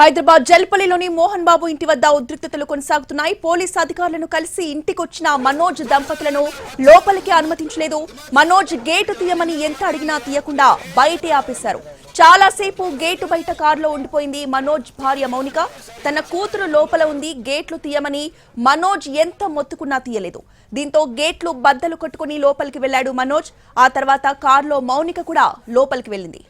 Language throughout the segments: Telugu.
హైదరాబాద్ జల్పల్లిలోని మోహన్ బాబు ఇంటి వద్ద ఉద్రిక్తతలు కొనసాగుతున్నాయి. పోలీసు అధికారులను కలిసి ఇంటికొచ్చిన మనోజ్ దంపతులను లోపలికి అనుమతించలేదు. మనోజ్ గేటు తీయమని ఎంత అడిగినా తీయకుండా బయటే ఆపేశారు. చాలాసేపు గేటు బయట కారులో ఉండిపోయింది మనోజ్ భార్య మౌనిక. తన కూతురు లోపల ఉంది, గేట్లు తీయమని మనోజ్ ఎంత మొత్తుకున్నా తీయలేదు. దీంతో గేట్లు బద్దలు కొట్టుకుని లోపలికి వెళ్లాడు మనోజ్. ఆ తర్వాత కారులో మౌనిక కూడా లోపలికి వెళ్లింది.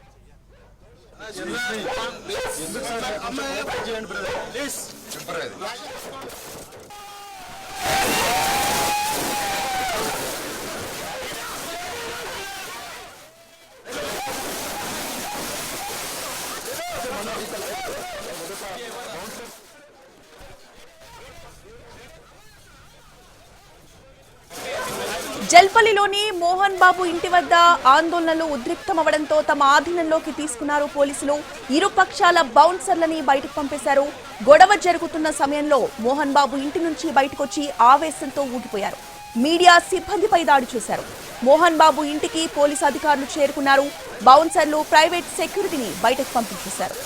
జల్పల్లిలోని మోహన్ బాబు ఇంటి వద్ద ఆందోళనలు ఉద్రిక్తమవడంతో తమ ఆధీనంలోకి తీసుకున్నారు పోలీసులు. ఇరు పక్షాల బౌన్సర్లని బయటకు పంపేశారు. గొడవ జరుగుతున్న సమయంలో మోహన్ బాబు ఇంటి నుంచి బయటకొచ్చి ఆవేశంతో ఊగిపోయారు. మీడియా సిబ్బందిపై దాడి చేశారు. మోహన్ బాబు ఇంటికి పోలీసు అధికారులు చేరుకున్నారు. బౌన్సర్లు ప్రైవేట్ సెక్యూరిటీని బయటకు పంపించేశారు.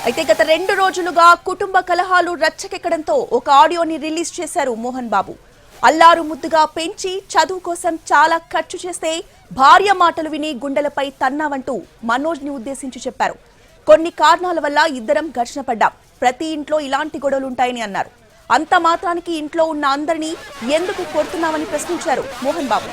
అయితే గత 2 రోజులుగా కుటుంబ కలహాలు రచ్చకెక్కడంతో ఒక ఆడియోని రిలీజ్ చేశారు మోహన్ బాబు. అల్లారు ముద్దుగా పెంచి చదువు కోసం చాలా ఖర్చు చేస్తే భార్య మాటలు విని గుండెలపై తన్నావంటూ మనోజ్ ని ఉద్దేశించి చెప్పారు. కొన్ని కారణాల వల్ల ఇద్దరం ఘర్షణ పడ్డాం. ప్రతి ఇంట్లో ఇలాంటి గొడవలుంటాయని అన్నారు. అంత మాత్రానికి ఇంట్లో ఉన్న అందరినీ ఎందుకు కొడుతున్నామని ప్రశ్నించారు మోహన్ బాబు.